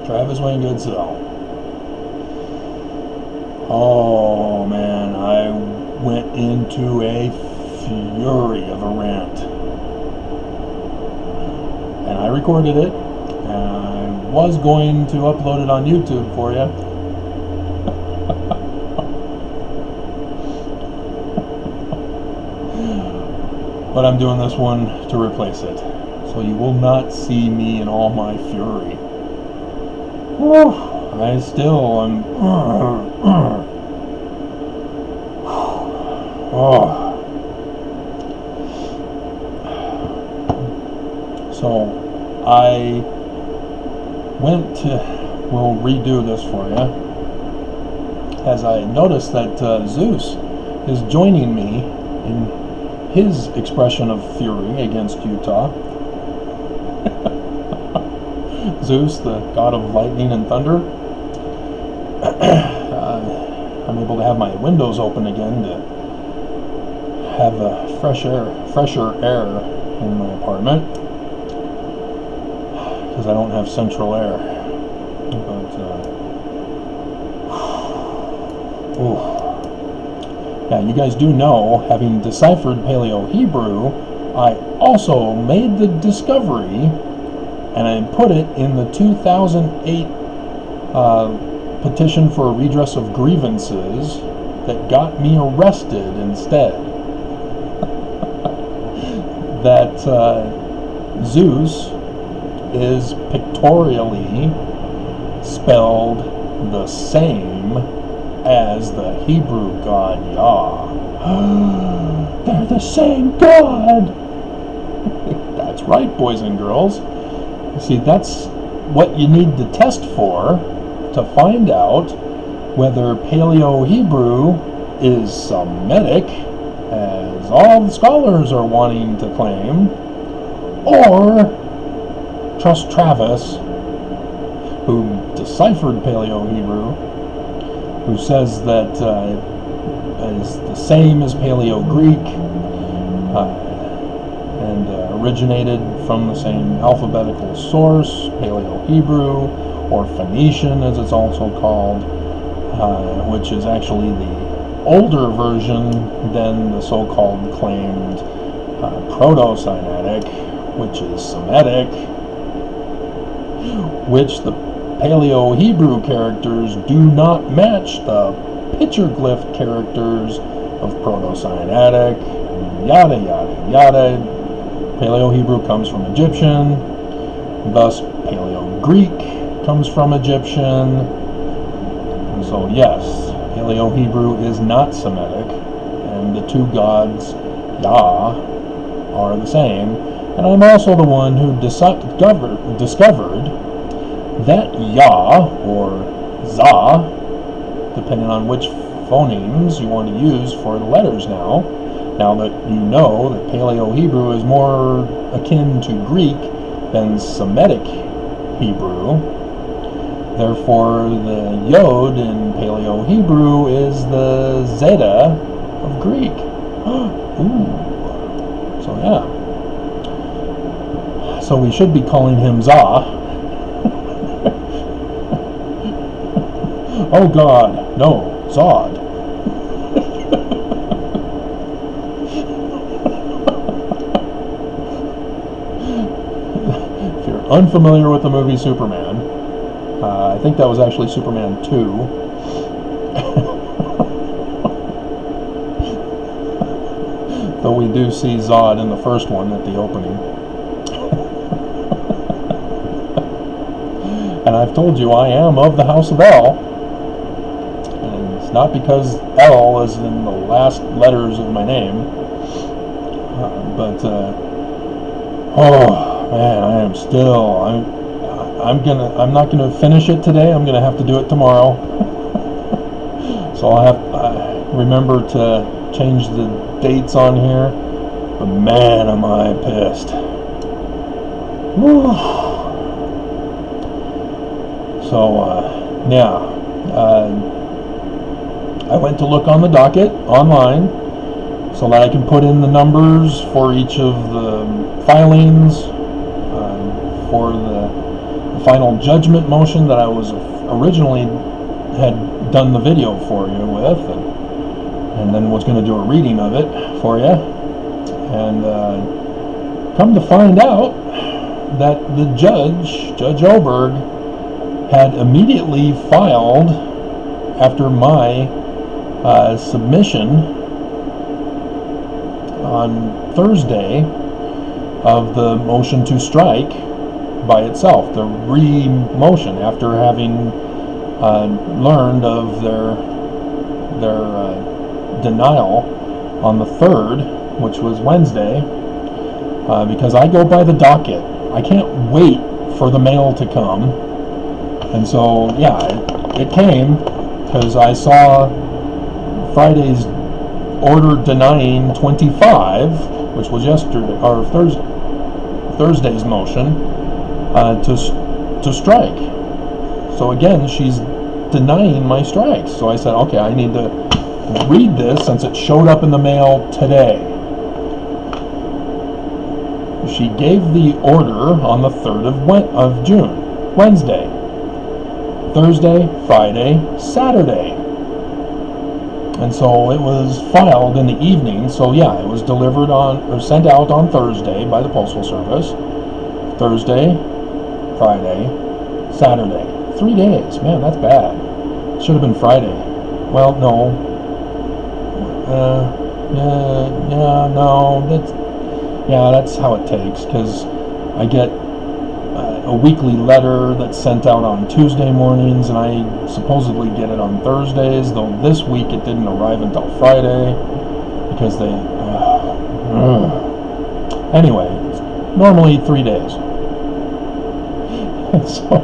Travis Wayne Goodsell. Oh man, I went into a fury of a rant. And I recorded it. I was going to upload it on YouTube for you. But I'm doing this one to replace it. So you will not see me in all my fury. Whew, I still am... Oh. So I went to... We'll redo this for you. As I noticed that Zeus is joining me in his expression of fury against Utah. Zeus, the god of lightning and thunder. I'm able to have my windows open again to have fresher air in my apartment, because I don't have central air. But yeah, you guys do know, having deciphered Paleo-Hebrew, I also made the discovery, and I put it in the 2008 petition for a redress of grievances that got me arrested instead. That Zeus is pictorially spelled the same as the Hebrew god Yah. They're the same god! That's right, boys and girls. See, that's what you need to test for to find out whether Paleo-Hebrew is Semitic, as all the scholars are wanting to claim, or trust Travis, who deciphered Paleo-Hebrew, who says that it is the same as Paleo-Greek, and originated from the same alphabetical source, Paleo-Hebrew, or Phoenician as it's also called, which is actually the older version than the so-called claimed Proto-Sinaitic, which is Semitic, which the Paleo-Hebrew characters do not match the pictoglyph characters of Proto-Sinaitic, yada yada yada. Paleo-Hebrew comes from Egyptian, thus Paleo-Greek comes from Egyptian, and so yes, Paleo-Hebrew is not Semitic, and the two gods, Yah, are the same, and I'm also the one who discovered that Yah, or Zah, depending on which phonemes you want to use for the letters now that you know that Paleo-Hebrew is more akin to Greek than Semitic Hebrew. Therefore, the Yod in Paleo-Hebrew is the Zeta of Greek. Ooh. So yeah. So we should be calling him Zah. Oh God, no, Zod. If you're unfamiliar with the movie Superman, I think that was actually Superman 2. Though we do see Zod in the first one at the opening. And I've told you I am of the House of L. And it's not because L is in the last letters of my name. Oh man, I am still... I'm not gonna finish it today. I'm gonna have to do it tomorrow. So I'll have remember to change the dates on here. But man, am I pissed. Whew. So yeah, I went to look on the docket online so that I can put in the numbers for each of the filings for the final judgment motion that I was originally had done the video for you with, and then was going to do a reading of it for you. And come to find out that the Judge Oberg, had immediately filed after my submission on Thursday of the motion to strike by itself, the re-motion, after having learned of their denial on the 3rd, which was Wednesday, because I go by the docket. I can't wait for the mail to come. And so, yeah, it came, because I saw Friday's order denying 25, which was yesterday, or Thursday's motion, to strike. So again, she's denying my strikes. So I said, okay, I need to read this since it showed up in the mail today. She gave the order on the 3rd of June, Wednesday, Thursday, Friday, Saturday. And so it was filed in the evening. So yeah, it was delivered or sent out on Thursday by the Postal Service. Thursday, Friday, Saturday. 3 days. Man, that's bad. Should have been Friday. Well, no. That's how it takes, because I get a weekly letter that's sent out on Tuesday mornings, and I supposedly get it on Thursdays, though this week it didn't arrive until Friday, because they... Anyway, normally 3 days. And so...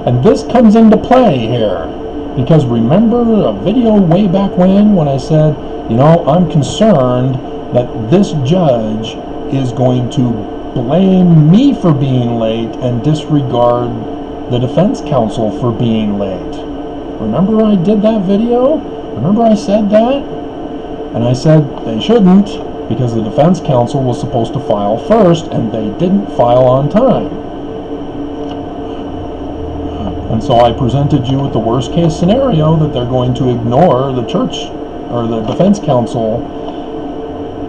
and this comes into play here, because remember a video way back when I said, you know, I'm concerned that this judge is going to blame me for being late and disregard the defense counsel for being late. Remember I did that video? Remember I said that? And I said they shouldn't, because the defense counsel was supposed to file first, and they didn't file on time. And so I presented you with the worst case scenario, that they're going to ignore the church or the defense counsel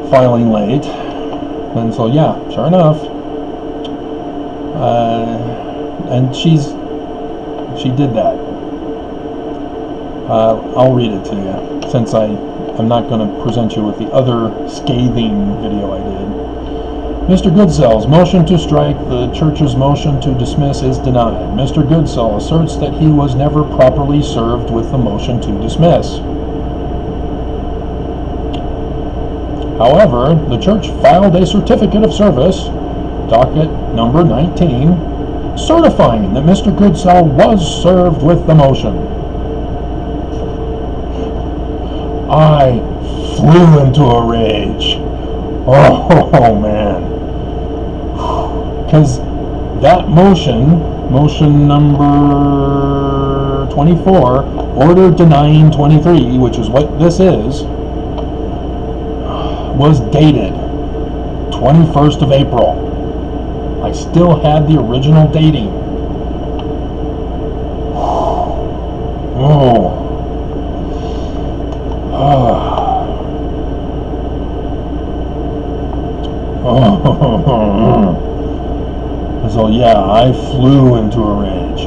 filing late. And so yeah, sure enough, and she did that. I'll read it to you, since I'm not going to present you with the other scathing video I did. Mr. Goodsell's motion to strike the church's motion to dismiss is denied. Mr. Goodsell asserts that he was never properly served with the motion to dismiss. However, the church filed a certificate of service, docket number 19, certifying that Mr. Goodsell was served with the motion. I flew into a rage. Oh man. Because that motion number 24, order denying 23, which is what this is, was dated 21st of April. I still had the original dating. So yeah, I flew into a rage.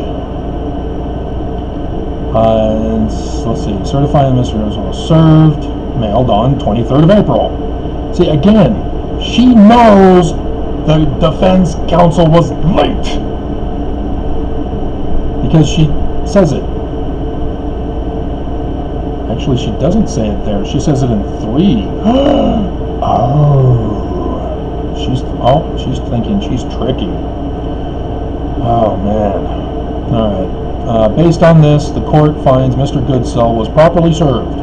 And let's see, certifying Mr. Goodsell was served, mailed on 23rd of April. See, again, she knows the defense counsel was late, because she says it. Actually, she doesn't say it there. She says it in 3. She's thinking she's tricky. Oh man. Alright. Based on this, the court finds Mr. Goodsell was properly served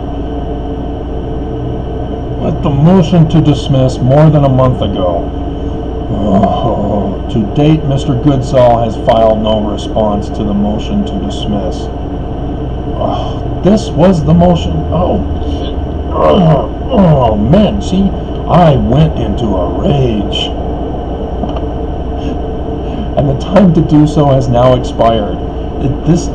with the motion to dismiss more than a month ago. To date, Mr. Goodsell has filed no response to the motion to dismiss. This was the motion. Oh man, see, I went into a rage. and the time to do so has now expired. This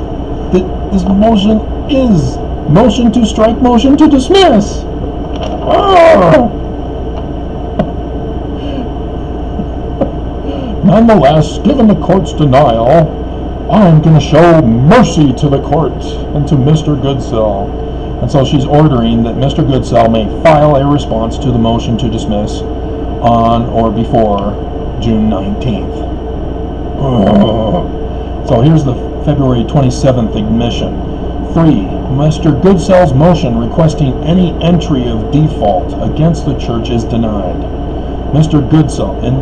motion is motion to strike, motion to dismiss. Nonetheless, given the court's denial, I'm going to show mercy to the court and to Mr. Goodsell. And so she's ordering that Mr. Goodsell may file a response to the motion to dismiss on or before June 19th. So here's the February 27th admission. 3. Mr. Goodsell's motion requesting any entry of default against the church is denied. Mr. Goodsell, and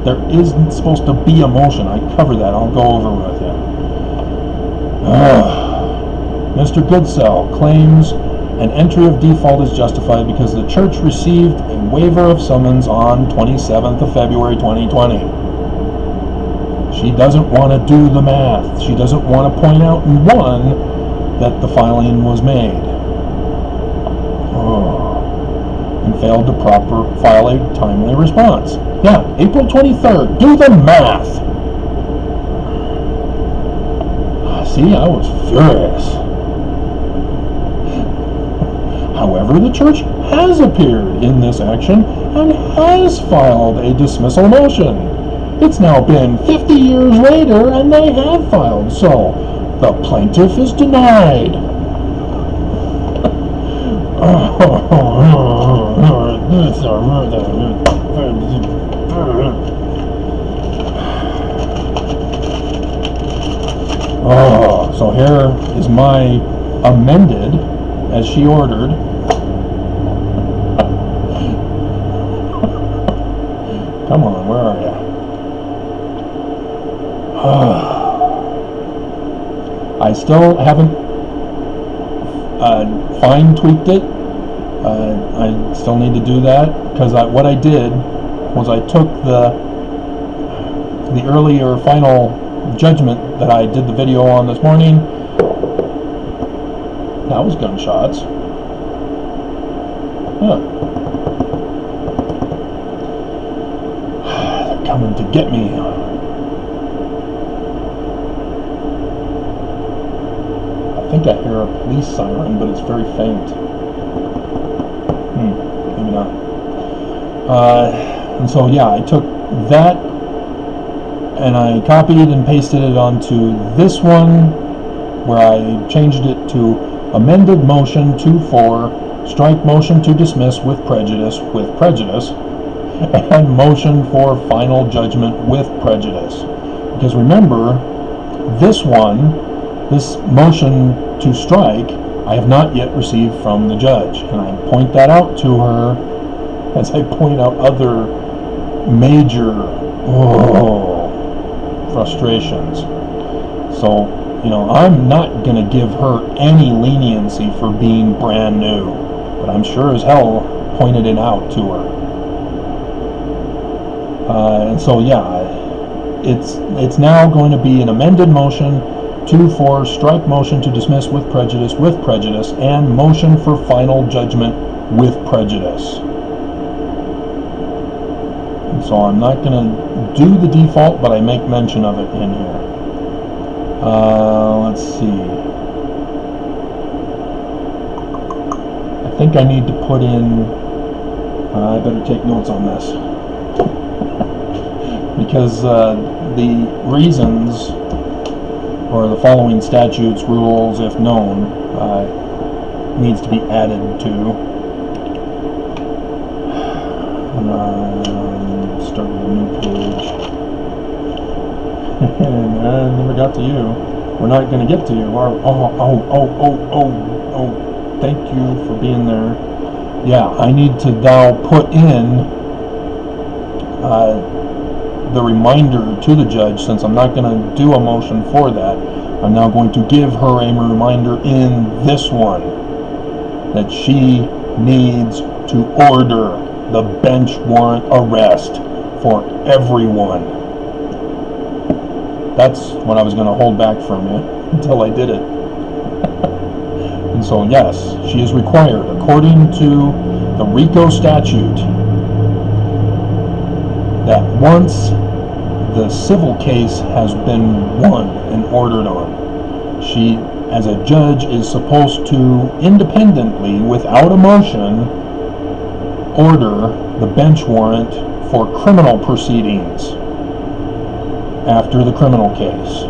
there isn't supposed to be a motion. I cover that. I'll go over with you. Mr. Goodsell claims an entry of default is justified because the church received a waiver of summons on 27th of February 2020. She doesn't want to do the math. She doesn't want to point out in one that the filing was made. And failed to file a timely response. Yeah, April 23rd. Do the math. See, I was furious. However, the church has appeared in this action and has filed a dismissal motion. It's now been 50 years later and they have filed, so the plaintiff is denied. So here is my amended, as she ordered. Come on, where are you? I still haven't fine-tweaked it. I still need to do that, because what I did was I took the earlier final judgment that I did the video on this morning. That was gunshots. Huh. They're coming to get me. I think I hear a police siren, but it's very faint. Maybe not. And so yeah, I took that and I copied and pasted it onto this one, where I changed it to amended motion 2-4, strike motion to dismiss with prejudice, and motion for final judgment with prejudice. Because remember, this motion to strike, I have not yet received from the judge, and I point that out to her as I point out other major frustrations. So, I'm not going to give her any leniency for being brand new, but I'm sure as hell pointed it out to her. And so, yeah, it's now going to be an amended motion 2-4, strike motion to dismiss with prejudice, and motion for final judgment with prejudice. And so I'm not going to do the default, but I make mention of it in here. Let's see. I think I need to put in, I better take notes on this. Because the reasons, or the following statutes, rules, if known, needs to be added to. Start with a new page. And I never got to you. We're not going to get to you. Thank you for being there. Yeah, I need to now put in the reminder to the judge, since I'm not going to do a motion for that. I'm now going to give her a reminder in this one that she needs to order the bench warrant arrest for everyone. That's what I was going to hold back from you until I did it. And so yes, she is required, according to the RICO statute, that once the civil case has been won and ordered on. She, as a judge, is supposed to independently, without a motion, order the bench warrant for criminal proceedings after the criminal case.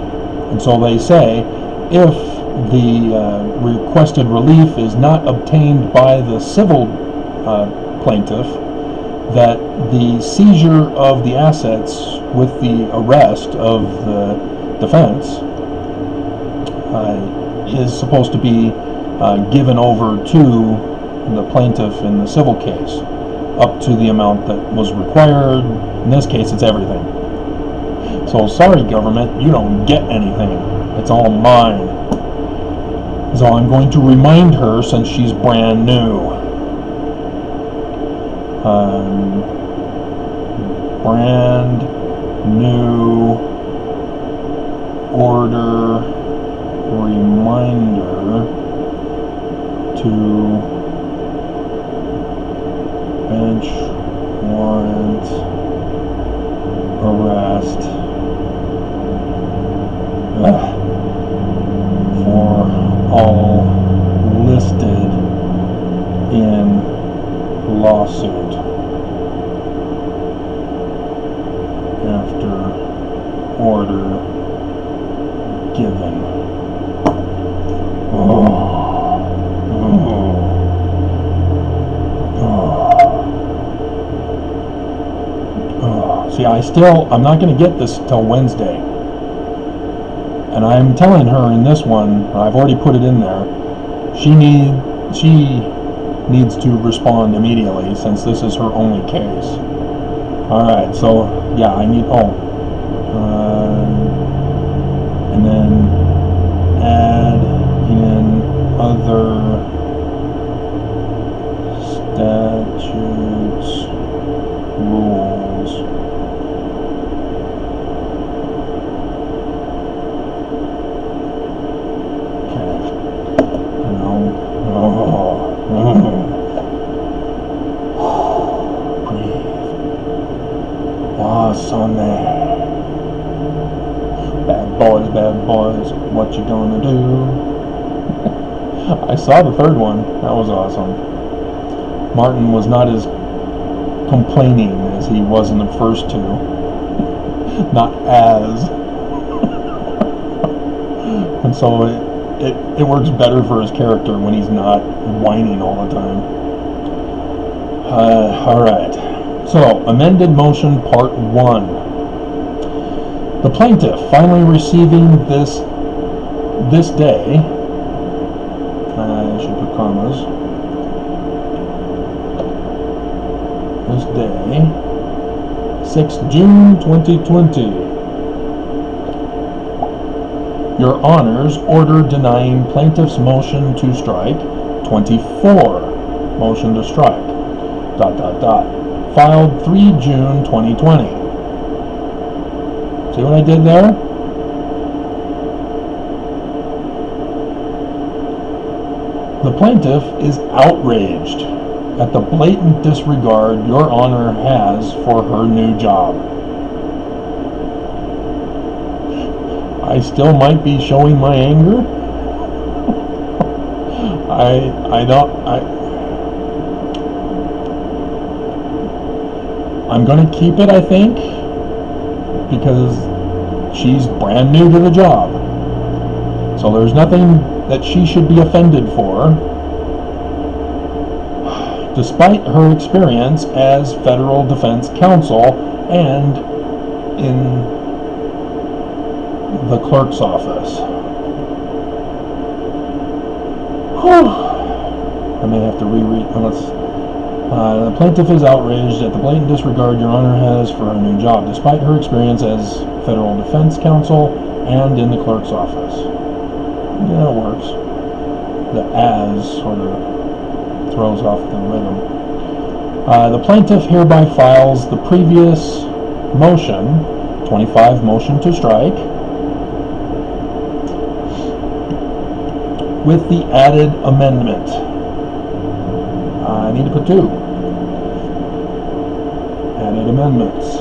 And so they say, if the requested relief is not obtained by the civil plaintiff, that the seizure of the assets with the arrest of the defense is supposed to be given over to the plaintiff in the civil case, up to the amount that was required. In this case, it's everything. So sorry, government, you don't get anything. It's all mine. So I'm going to remind her, since she's brand new. Brand new order reminder to bench warrant arrest for all listed in lawsuit after order given. See, I'm not going to get this till Wednesday. And I'm telling her in this one, I've already put it in there, she needs to respond immediately, since this is her only case. Alright, so, yeah, I need, and then add in other statutes, rules. Okay. Breathe. What's on there? Bad boys, what you gonna do? I saw the third one. That was awesome. Martin was not as complaining as he was in the first two. Not as. And so it works better for his character when he's not whining all the time. Alright. So, amended motion part 1. The plaintiff finally receiving this day, I should put commas, this day, 6th June 2020. Your Honors, order denying plaintiff's motion to strike, 24, motion to strike, ... filed 3 June 2020. See what I did there? The plaintiff is outraged at the blatant disregard Your Honor has for her new job. I still might be showing my anger. I'm going to keep it, I think, because she's brand new to the job. So there's nothing that she should be offended for, despite her experience as federal defense counsel and in the clerk's office. I may have to reread. The plaintiff is outraged at the blatant disregard Your Honor has for her new job, despite her experience as federal defense counsel and in the clerk's office. Yeah, it works. The as sort of throws off the rhythm. The plaintiff hereby files the previous motion, 25, motion to strike, with the added amendment. I need to put 2. Added amendments.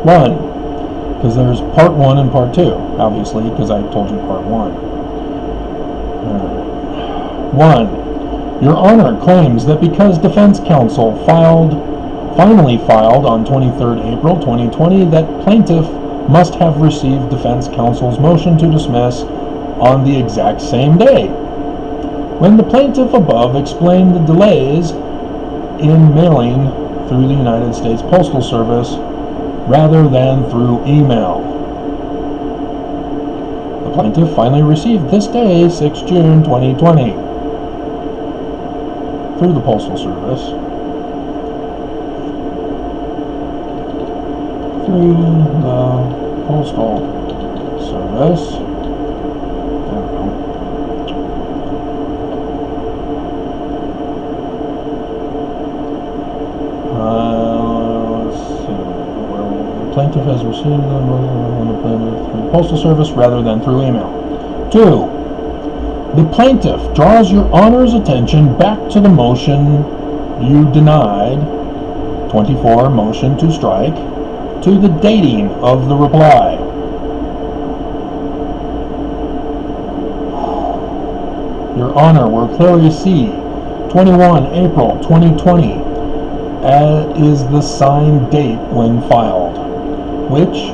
1, because there's part 1 and part 2, obviously, because I told you part 1. 1. Your Honor claims that because defense counsel finally filed on 23rd April 2020 that plaintiff must have received defense counsel's motion to dismiss on the exact same day. When the plaintiff above explained the delays in mailing through the United States Postal Service rather than through email. The plaintiff finally received this day, 6 June 2020, through the Postal Service. Through the Postal Service. There we go. Let's see. The plaintiff has received the Postal Service rather than through email. 2. The plaintiff draws your Honor's attention back to the motion you denied, 24 motion to strike, to the dating of the reply. Your Honor will clearly see 21 April 2020 is the signed date when filed, which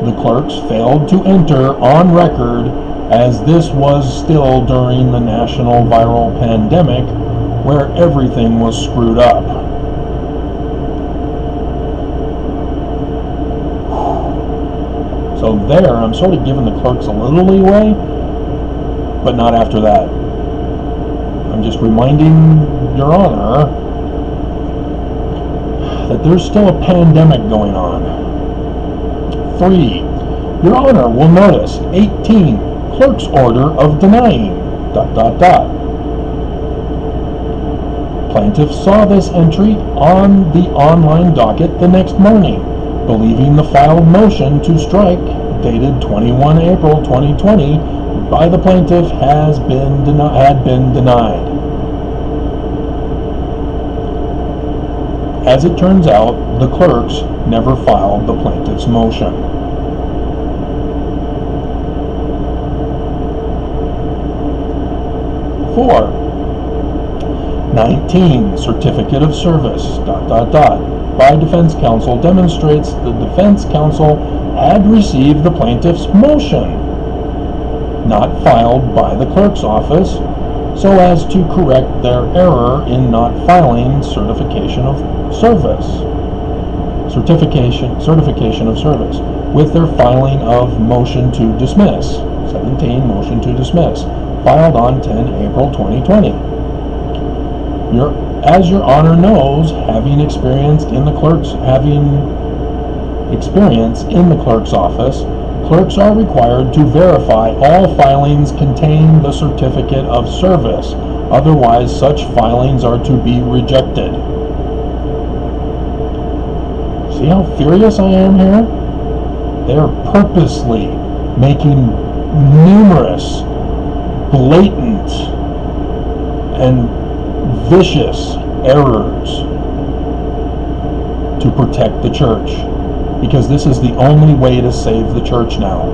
the clerks failed to enter on record as this was still during the national viral pandemic where everything was screwed up. So there, I'm sort of giving the clerks a little leeway, but not after that. I'm just reminding Your Honor that there's still a pandemic going on. 3. Your Honor will notice 18 clerk's order of denying ... Plaintiff saw this entry on the online docket the next morning, believing the filed motion to strike, dated 21 April 2020, by the plaintiff had been denied. As it turns out, the clerks never filed the plaintiff's motion. 4. 19. Certificate of service ... by defense counsel demonstrates the defense counsel had received the plaintiff's motion, not filed by the clerk's office, so as to correct their error in not filing certification of service with their filing of motion to dismiss, 17 motion to dismiss, filed on 10 April 2020. As Your Honor knows, having experience in the clerk's office, clerks are required to verify all filings contain the certificate of service. Otherwise, such filings are to be rejected. See how furious I am here? They are purposely making numerous, blatant, and vicious errors to protect the church, because this is the only way to save the church now.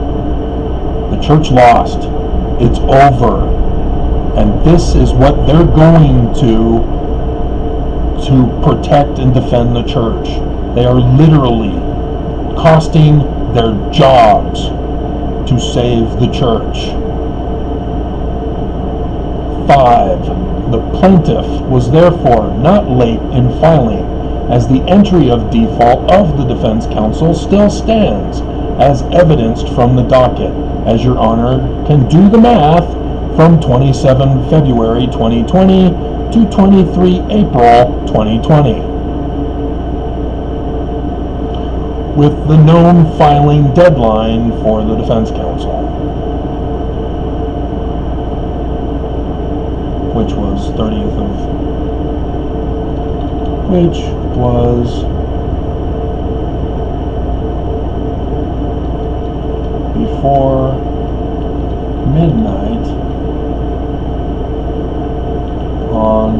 The church lost. It's over. And this is what they're going to protect and defend the church. They are literally costing their jobs to save the church. 5. The plaintiff was therefore not late in filing, as the entry of default of the defense counsel still stands, as evidenced from the docket, as Your Honor can do the math from 27 February 2020 to 23 April 2020. With the known filing deadline for the defense counsel, which was 30th of, which was before midnight on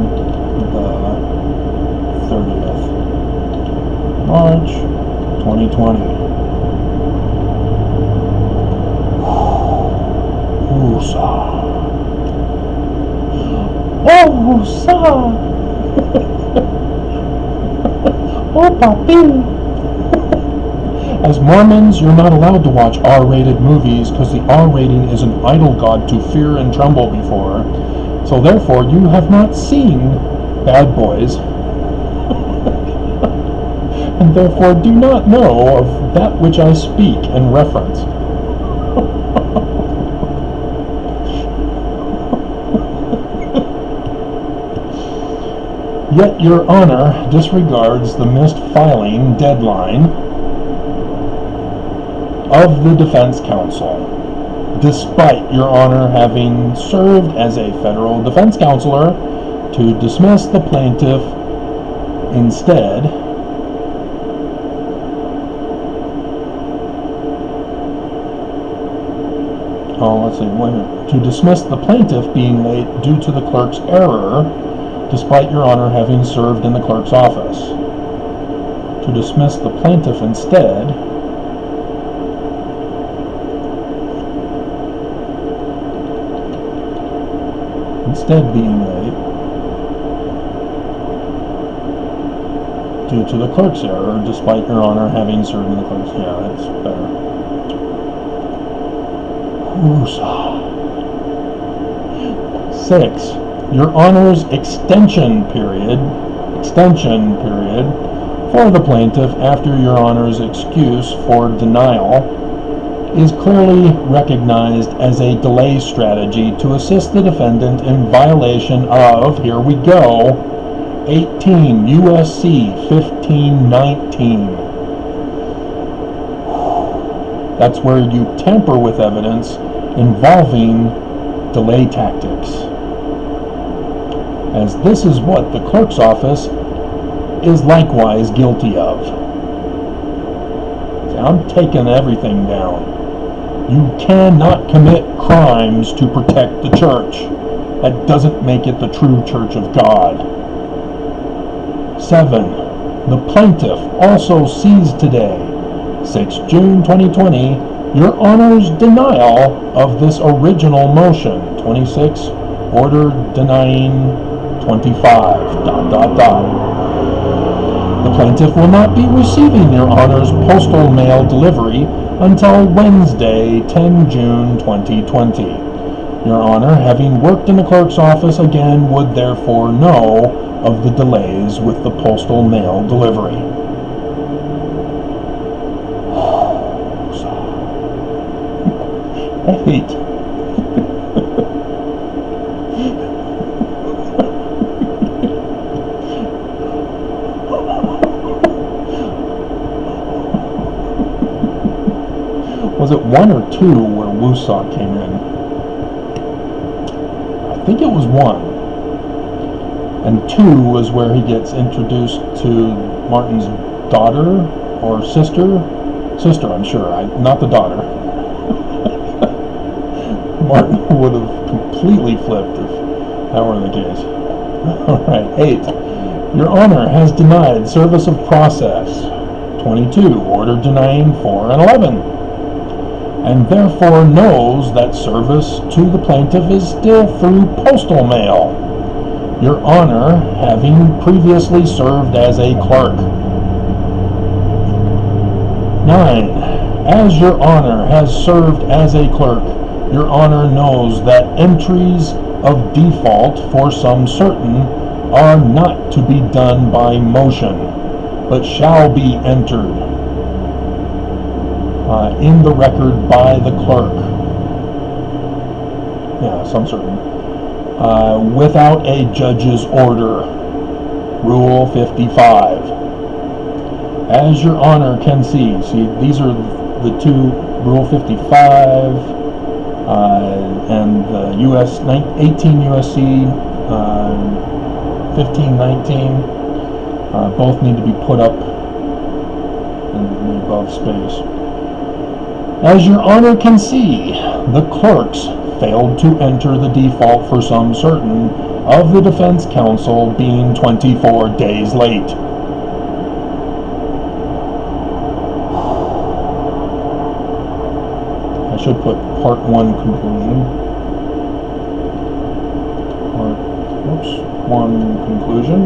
the 30th March 2020. Oh, papi. As Mormons, you're not allowed to watch R-rated movies because the R rating is an idol god to fear and tremble before. So therefore, you have not seen Bad Boys, and therefore do not know of that which I speak and reference. Yet your honor disregards the missed filing deadline of the defense counsel, despite your honor having served as a federal defense counselor to dismiss the plaintiff instead. To dismiss the plaintiff being late due to the clerk's error, despite your honor having served in the clerk's office. To dismiss the plaintiff instead being late due to the clerk's error, despite your honor having served in the clerk's. Yeah, that's better. Whoosa. 6. Your honor's extension period for the plaintiff after your honor's excuse for denial is clearly recognized as a delay strategy to assist the defendant in violation of, here we go, 18 U.S.C. 1519. That's where you tamper with evidence involving delay tactics, as this is what the clerk's office is likewise guilty of. See, I'm taking everything down. You cannot commit crimes to protect the church. That doesn't make it the true church of God. 7. The plaintiff also sees today, 6 June 2020, your honor's denial of this original motion, 26, order denying 25, ... The plaintiff will not be receiving your honor's postal mail delivery until Wednesday, 10 June 2020. Your honor, having worked in the clerk's office again, would therefore know of the delays with the postal mail delivery. 8. Was it 1 or 2 where Whoosa came in? I think it was 1. And 2 was where he gets introduced to Martin's daughter or sister. Sister, I'm sure. Not the daughter. Martin would have completely flipped if that were the case. Alright, 8. Your honor has denied service of process. 22. Order denying 4 and 11. And therefore knows that service to the plaintiff is still through postal mail. Your honor having previously served as a clerk. 9. As your honor has served as a clerk, your honor knows that entries of default for some certain are not to be done by motion, but shall be entered in the record by the clerk. Yeah, some certain. Without a judge's order. Rule 55. As your honor can see, these are the two, Rule 55 and the 18 USC 1519. Both need to be put up in the above space. As your honor can see, the clerks failed to enter the default for some certain of the defense counsel being 24 days late. I should put part 1 conclusion. Oops, one conclusion.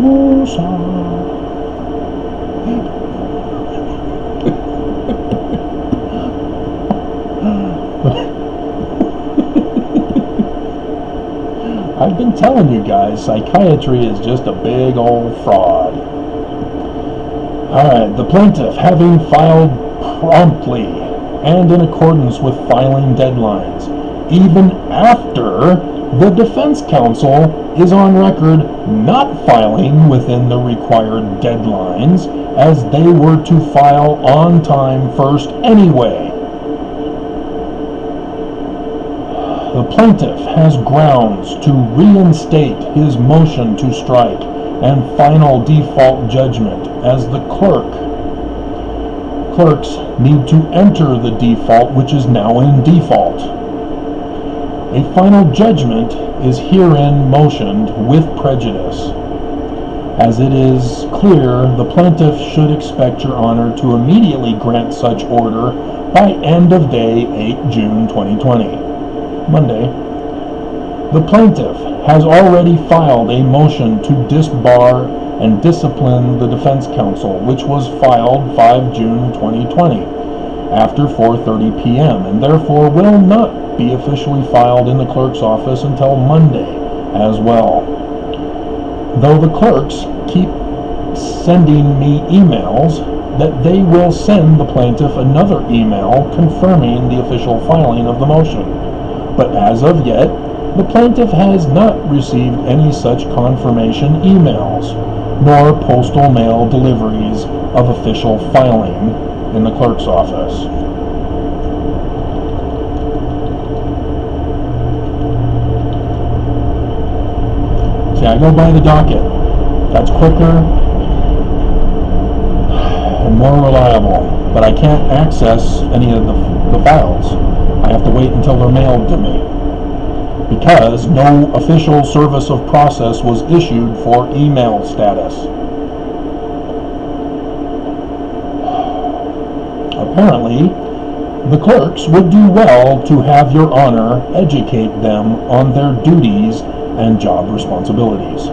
Whoosa. I've been telling you guys, psychiatry is just a big old fraud. Alright, the plaintiff, having filed promptly and in accordance with filing deadlines, even after the defense counsel is on record not filing within the required deadlines, as they were to file on time first anyway. The plaintiff has grounds to reinstate his motion to strike and final default judgment, as the clerks need to enter the default, which is now in default. A final judgment is herein motioned with prejudice, as it is clear the plaintiff should expect your honor to immediately grant such order by end of day 8 June 2020, Monday. The plaintiff has already filed a motion to disbar and discipline the defense counsel, which was filed 5 June 2020 after 4:30 p.m. and therefore will not be officially filed in the clerk's office until Monday as well. Though the clerks keep sending me emails that they will send the plaintiff another email confirming the official filing of the motion. But as of yet, the plaintiff has not received any such confirmation emails, nor postal mail deliveries of official filing in the clerk's office. See, I go by the docket. That's quicker and more reliable, but I can't access any of the files. I have to wait until they're mailed to me, because no official service of process was issued for email status. Apparently, the clerks would do well to have your honor educate them on their duties and job responsibilities.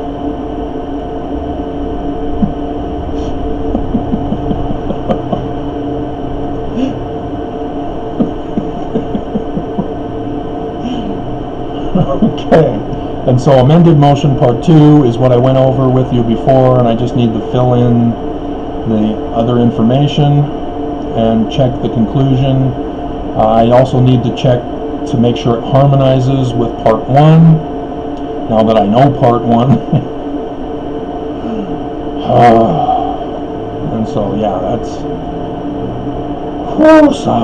Okay, and so amended motion part 2 is what I went over with you before, and I just need to fill in the other information and check the conclusion. I also need to check to make sure it harmonizes with part 1, now that I know part 1. And so, yeah, that's Whoosa.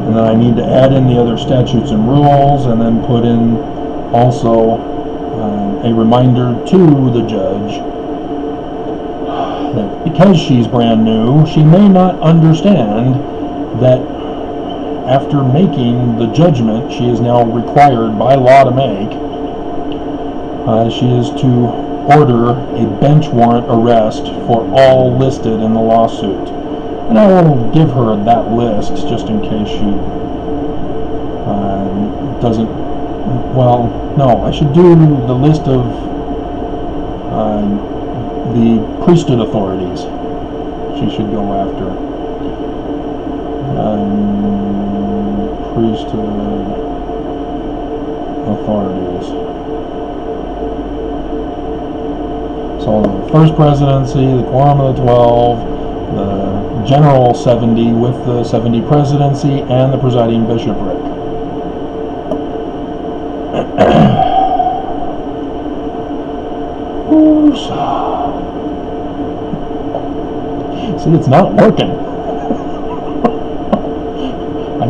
And then I need to add in the other statutes and rules, and then put in also a reminder to the judge that because she's brand new, she may not understand that after making the judgment she is now required by law to make, she is to order a bench warrant arrest for all listed in the lawsuit. And I will give her that list just in case she doesn't. Well, no, I should do the list of the priesthood authorities she should go after. Priesthood authorities. So the First Presidency, the Quorum of the 12, the General 70 with the 70 Presidency, and the Presiding Bishopric. See, it's not working. I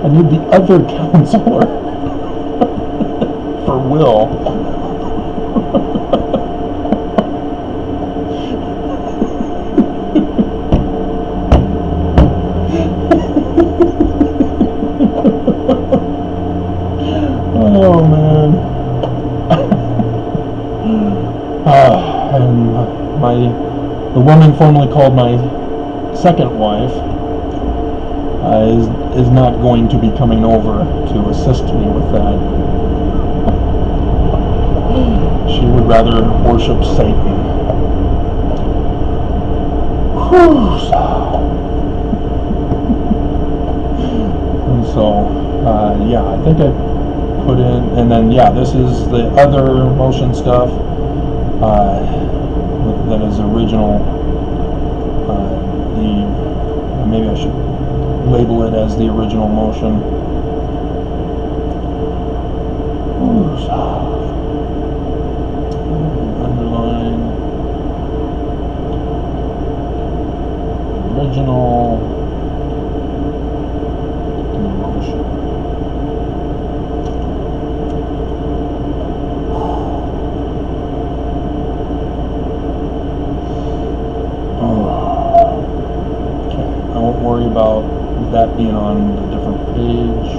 need the other counselor for Will. Oh man. And the woman formerly called my second wife is not going to be coming over to assist me with that. She would rather worship Satan. And so, yeah, I think I put in, and then, yeah, this is the other motion stuff that is original. Maybe I should label it as the original motion. Underline original motion. Worry about that being on a different page.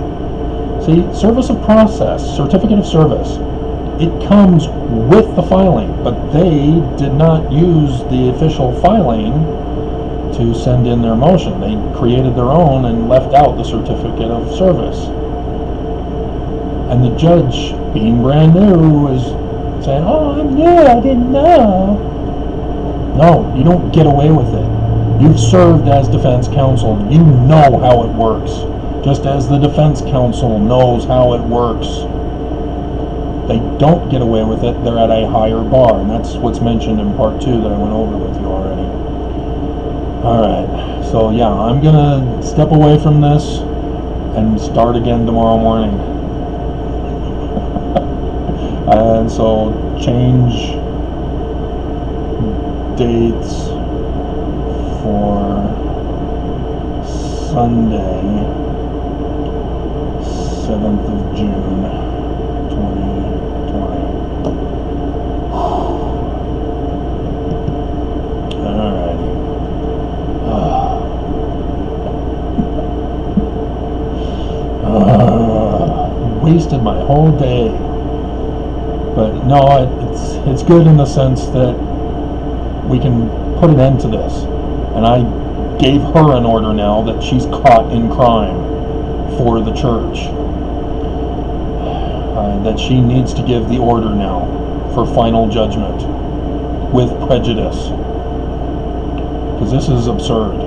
See, service of process, certificate of service, it comes with the filing, but they did not use the official filing to send in their motion. They created their own and left out the certificate of service. And the judge, being brand new, is saying, "Oh, I'm new, I didn't know." No, you don't get away with it. You've served as defense counsel. You know how it works. Just as the defense counsel knows how it works. They don't get away with it. They're at a higher bar. And that's what's mentioned in part 2 that I went over with you already. Alright. So yeah, I'm going to step away from this and start again tomorrow morning. And so change dates for Sunday, 7th of June, 2020. Alrighty. Wasted my whole day. But no, it's good in the sense that we can put an end to this. And I gave her an order now that she's caught in crime for the church. That she needs to give the order now for final judgment with prejudice. Because this is absurd.